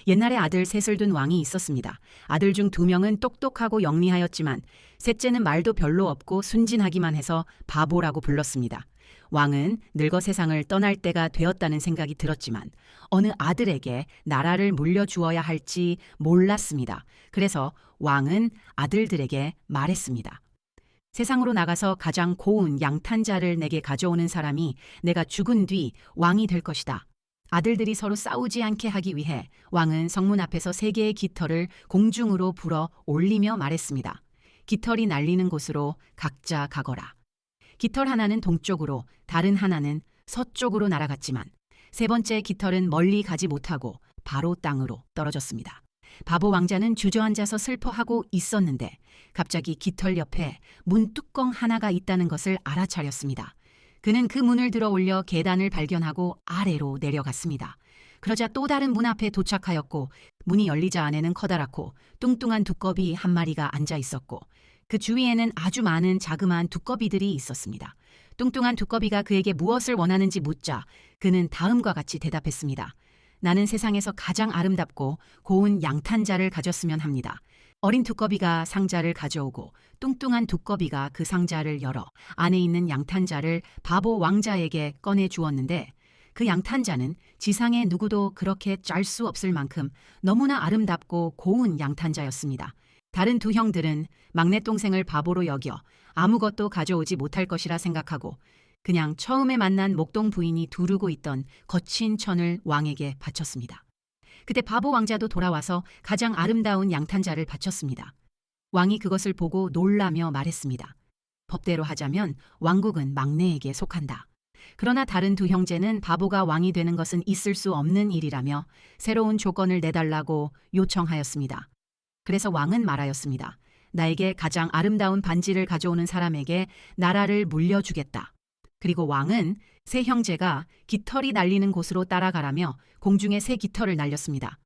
옛날에 아들 셋을 둔 왕이 있었습니다. 아들 중 두 명은 똑똑하고 영리하였지만 셋째는 말도 별로 없고 순진하기만 해서 바보라고 불렀습니다. 왕은 늙어 세상을 떠날 때가 되었다는 생각이 들었지만 어느 아들에게 나라를 물려주어야 할지 몰랐습니다. 그래서 왕은 아들들에게 말했습니다. 세상으로 나가서 가장 고운 양탄자를 내게 가져오는 사람이 내가 죽은 뒤 왕이 될 것이다. 아들들이 서로 싸우지 않게 하기 위해 왕은 성문 앞에서 세 개의 깃털을 공중으로 불어 올리며 말했습니다. 깃털이 날리는 곳으로 각자 가거라. 깃털 하나는 동쪽으로, 다른 하나는 서쪽으로 날아갔지만 세 번째 깃털은 멀리 가지 못하고 바로 땅으로 떨어졌습니다. 바보 왕자는 주저앉아서 슬퍼하고 있었는데 갑자기 깃털 옆에 문 뚜껑 하나가 있다는 것을 알아차렸습니다. 그는 그 문을 들어 올려 계단을 발견하고 아래로 내려갔습니다. 그러자 또 다른 문 앞에 도착하였고 문이 열리자 안에는 커다랗고 뚱뚱한 두꺼비 한 마리가 앉아 있었고 그 주위에는 아주 많은 자그마한 두꺼비들이 있었습니다. 뚱뚱한 두꺼비가 그에게 무엇을 원하는지 묻자 그는 다음과 같이 대답했습니다. 나는 세상에서 가장 아름답고 고운 양탄자를 가졌으면 합니다. 어린 두꺼비가 상자를 가져오고 뚱뚱한 두꺼비가 그 상자를 열어 안에 있는 양탄자를 바보 왕자에게 꺼내 주었는데 그 양탄자는 지상에 누구도 그렇게 짤 수 없을 만큼 너무나 아름답고 고운 양탄자였습니다. 다른 두 형들은 막내 동생을 바보로 여겨 아무것도 가져오지 못할 것이라 생각하고 그냥 처음에 만난 목동 부인이 두르고 있던 거친 천을 왕에게 바쳤습니다. 그때 바보 왕자도 돌아와서 가장 아름다운 양탄자를 바쳤습니다. 왕이 그것을 보고 놀라며 말했습니다. 법대로 하자면 왕국은 막내에게 속한다. 그러나 다른 두 형제는 바보가 왕이 되는 것은 있을 수 없는 일이라며 새로운 조건을 내달라고 요청하였습니다. 그래서 왕은 말하였습니다. 나에게 가장 아름다운 반지를 가져오는 사람에게 나라를 물려주겠다. 그리고 왕은 세 형제가 깃털이 날리는 곳으로 따라가라며 공중에 세 깃털을 날렸습니다.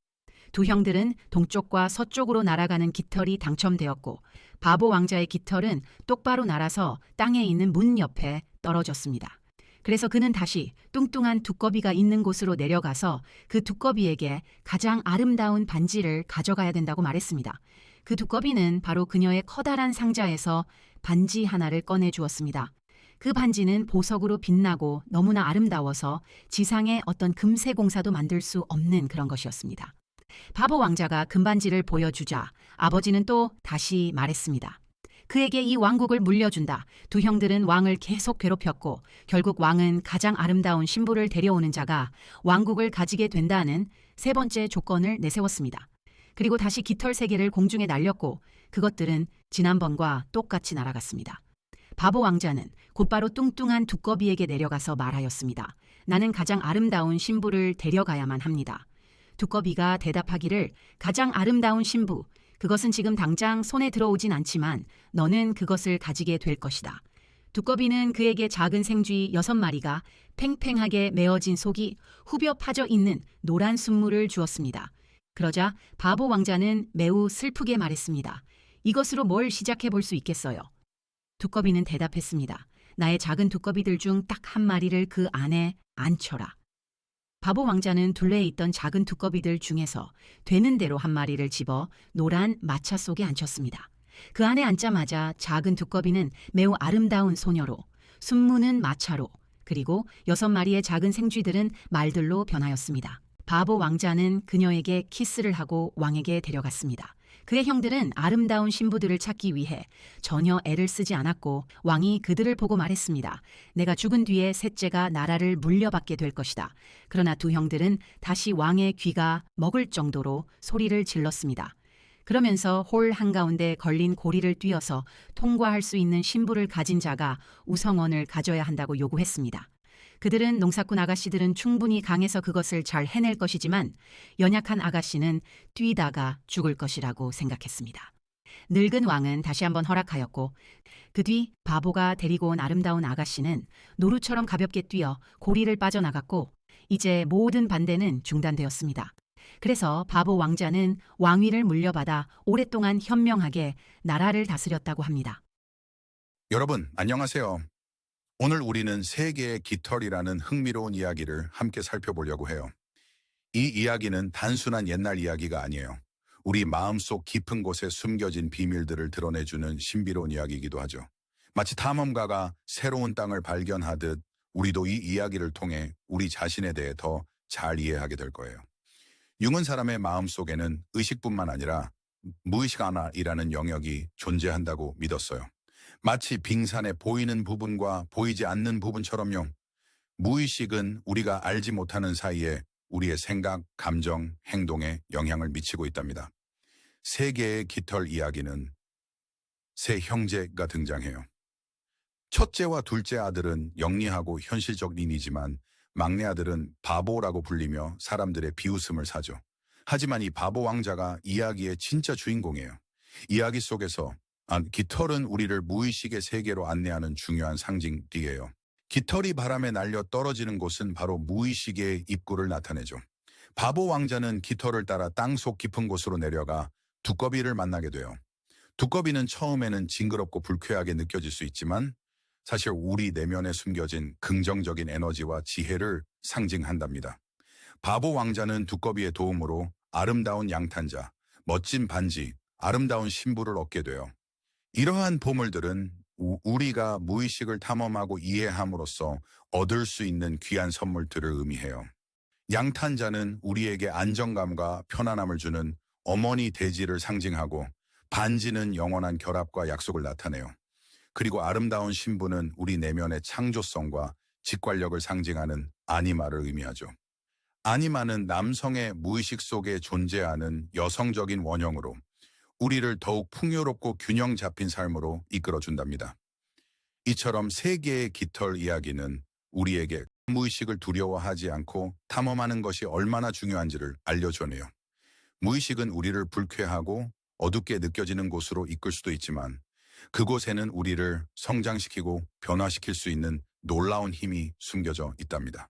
두 형들은 동쪽과 서쪽으로 날아가는 깃털이 당첨되었고 바보 왕자의 깃털은 똑바로 날아서 땅에 있는 문 옆에 떨어졌습니다. 그래서 그는 다시 뚱뚱한 두꺼비가 있는 곳으로 내려가서 그 두꺼비에게 가장 아름다운 반지를 가져가야 된다고 말했습니다. 그 두꺼비는 바로 그녀의 커다란 상자에서 반지 하나를 꺼내 주었습니다. 그 반지는 보석으로 빛나고 너무나 아름다워서 지상에 어떤 금세 공사도 만들 수 없는 그런 것이었습니다. 바보 왕자가 금반지를 보여주자 아버지는 또 다시 말했습니다. 그에게 이 왕국을 물려준다. 두 형들은 왕을 계속 괴롭혔고 결국 왕은 가장 아름다운 신부를 데려오는 자가 왕국을 가지게 된다는 세 번째 조건을 내세웠습니다. 그리고 다시 깃털 세 개를 공중에 날렸고 그것들은 지난번과 똑같이 날아갔습니다. 바보 왕자는 곧바로 뚱뚱한 두꺼비에게 내려가서 말하였습니다. 나는 가장 아름다운 신부를 데려가야만 합니다. 두꺼비가 대답하기를 가장 아름다운 신부, 그것은 지금 당장 손에 들어오진 않지만 너는 그것을 가지게 될 것이다. 두꺼비는 그에게 작은 생쥐 6마리가 팽팽하게 메어진 속이 후벼 파져 있는 노란 순물을 주었습니다. 그러자 바보 왕자는 매우 슬프게 말했습니다. 이것으로 뭘 시작해 볼 수 있겠어요? 두꺼비는 대답했습니다. 나의 작은 두꺼비들 중 딱 한 마리를 그 안에 앉혀라. 바보 왕자는 둘레에 있던 작은 두꺼비들 중에서 되는 대로 한 마리를 집어 노란 마차 속에 앉혔습니다. 그 안에 앉자마자 작은 두꺼비는 매우 아름다운 소녀로, 순무는 마차로, 그리고 6마리의 작은 생쥐들은 말들로 변하였습니다. 바보 왕자는 그녀에게 키스를 하고 왕에게 데려갔습니다. 그의 형들은 아름다운 신부들을 찾기 위해 전혀 애를 쓰지 않았고 왕이 그들을 보고 말했습니다. 내가 죽은 뒤에 셋째가 나라를 물려받게 될 것이다. 그러나 두 형들은 다시 왕의 귀가 먹을 정도로 소리를 질렀습니다. 그러면서 홀 한가운데 걸린 고리를 뛰어서 통과할 수 있는 신부를 가진 자가 우성원을 가져야 한다고 요구했습니다. 그들은 농사꾼 아가씨들은 충분히 강해서 그것을 잘 해낼 것이지만 연약한 아가씨는 뛰다가 죽을 것이라고 생각했습니다. 늙은 왕은 다시 한번 허락하였고 그 뒤 바보가 데리고 온 아름다운 아가씨는 노루처럼 가볍게 뛰어 고리를 빠져나갔고 이제 모든 반대는 중단되었습니다. 그래서 바보 왕자는 왕위를 물려받아 오랫동안 현명하게 나라를 다스렸다고 합니다. 여러분, 안녕하세요. 오늘 우리는 세 개의 깃털이라는 흥미로운 이야기를 함께 살펴보려고 해요. 이 이야기는 단순한 옛날 이야기가 아니에요. 우리 마음속 깊은 곳에 숨겨진 비밀들을 드러내주는 신비로운 이야기이기도 하죠. 마치 탐험가가 새로운 땅을 발견하듯 우리도 이 이야기를 통해 우리 자신에 대해 더 잘 이해하게 될 거예요. 융은 사람의 마음 속에는 의식뿐만 아니라 무의식 하나이라는 영역이 존재한다고 믿었어요. 마치 빙산에 보이는 부분과 보이지 않는 부분처럼요. 무의식은 우리가 알지 못하는 사이에 우리의 생각, 감정, 행동에 영향을 미치고 있답니다. 세 개의 깃털 이야기는 세 형제가 등장해요. 첫째와 둘째 아들은 영리하고 현실적인이지만 막내 아들은 바보라고 불리며 사람들의 비웃음을 사죠. 하지만 이 바보 왕자가 이야기의 진짜 주인공이에요. 이야기 속에서 깃털은 우리를 무의식의 세계로 안내하는 중요한 상징띠예요. 깃털이 바람에 날려 떨어지는 곳은 바로 무의식의 입구를 나타내죠. 바보 왕자는 깃털을 따라 땅속 깊은 곳으로 내려가 두꺼비를 만나게 돼요. 두꺼비는 처음에는 징그럽고 불쾌하게 느껴질 수 있지만 사실 우리 내면에 숨겨진 긍정적인 에너지와 지혜를 상징한답니다. 바보 왕자는 두꺼비의 도움으로 아름다운 양탄자, 멋진 반지, 아름다운 신부를 얻게 돼요. 이러한 보물들은 우리가 무의식을 탐험하고 이해함으로써 얻을 수 있는 귀한 선물들을 의미해요. 양탄자는 우리에게 안정감과 편안함을 주는 어머니 대지를 상징하고 반지는 영원한 결합과 약속을 나타내요. 그리고 아름다운 신부는 우리 내면의 창조성과 직관력을 상징하는 아니마를 의미하죠. 아니마는 남성의 무의식 속에 존재하는 여성적인 원형으로 우리를 더욱 풍요롭고 균형 잡힌 삶으로 이끌어준답니다. 이처럼 세 개의 깃털 이야기는 우리에게 무의식을 두려워하지 않고 탐험하는 것이 얼마나 중요한지를 알려주네요. 무의식은 우리를 불쾌하고 어둡게 느껴지는 곳으로 이끌 수도 있지만 그곳에는 우리를 성장시키고 변화시킬 수 있는 놀라운 힘이 숨겨져 있답니다.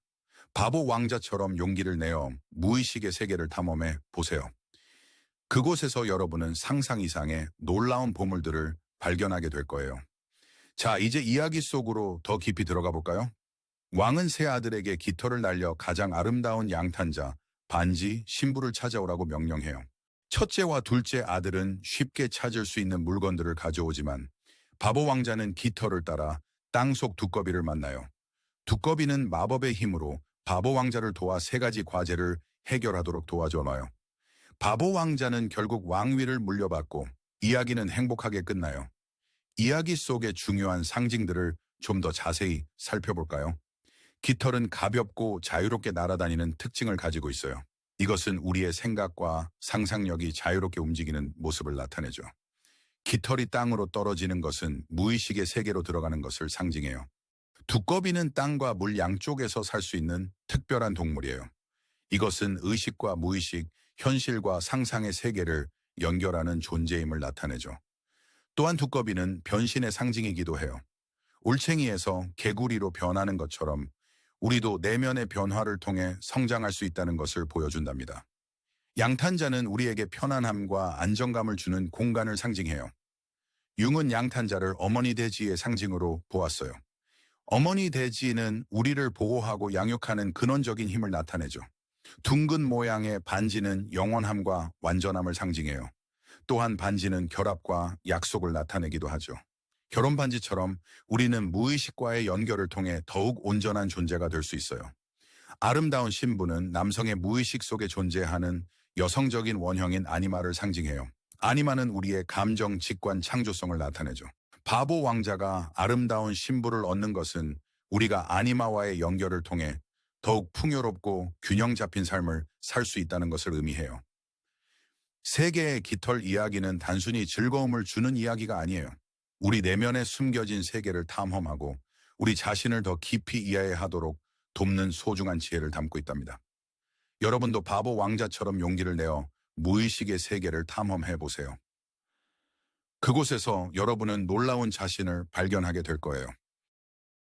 바보 왕자처럼 용기를 내어 무의식의 세계를 탐험해 보세요. 그곳에서 여러분은 상상 이상의 놀라운 보물들을 발견하게 될 거예요. 자, 이제 이야기 속으로 더 깊이 들어가 볼까요? 왕은 세 아들에게 깃털을 날려 가장 아름다운 양탄자, 반지, 신부를 찾아오라고 명령해요. 첫째와 둘째 아들은 쉽게 찾을 수 있는 물건들을 가져오지만 바보 왕자는 깃털을 따라 땅속 두꺼비를 만나요. 두꺼비는 마법의 힘으로 바보 왕자를 도와 세 가지 과제를 해결하도록 도와줘놔요. 바보 왕자는 결국 왕위를 물려받고 이야기는 행복하게 끝나요. 이야기 속의 중요한 상징들을 좀 더 자세히 살펴볼까요? 깃털은 가볍고 자유롭게 날아다니는 특징을 가지고 있어요. 이것은 우리의 생각과 상상력이 자유롭게 움직이는 모습을 나타내죠. 깃털이 땅으로 떨어지는 것은 무의식의 세계로 들어가는 것을 상징해요. 두꺼비는 땅과 물 양쪽에서 살 수 있는 특별한 동물이에요. 이것은 의식과 무의식, 현실과 상상의 세계를 연결하는 존재임을 나타내죠. 또한 두꺼비는 변신의 상징이기도 해요. 올챙이에서 개구리로 변하는 것처럼 우리도 내면의 변화를 통해 성장할 수 있다는 것을 보여준답니다. 양탄자는 우리에게 편안함과 안정감을 주는 공간을 상징해요. 융은 양탄자를 어머니 돼지의 상징으로 보았어요. 어머니 돼지는 우리를 보호하고 양육하는 근원적인 힘을 나타내죠. 둥근 모양의 반지는 영원함과 완전함을 상징해요. 또한 반지는 결합과 약속을 나타내기도 하죠. 결혼 반지처럼 우리는 무의식과의 연결을 통해 더욱 온전한 존재가 될 수 있어요. 아름다운 신부는 남성의 무의식 속에 존재하는 여성적인 원형인 아니마를 상징해요. 아니마는 우리의 감정, 직관, 창조성을 나타내죠. 바보 왕자가 아름다운 신부를 얻는 것은 우리가 아니마와의 연결을 통해 더욱 풍요롭고 균형 잡힌 삶을 살 수 있다는 것을 의미해요. 세계의 깃털 이야기는 단순히 즐거움을 주는 이야기가 아니에요. 우리 내면에 숨겨진 세계를 탐험하고 우리 자신을 더 깊이 이해하도록 돕는 소중한 지혜를 담고 있답니다. 여러분도 바보 왕자처럼 용기를 내어 무의식의 세계를 탐험해 보세요. 그곳에서 여러분은 놀라운 자신을 발견하게 될 거예요.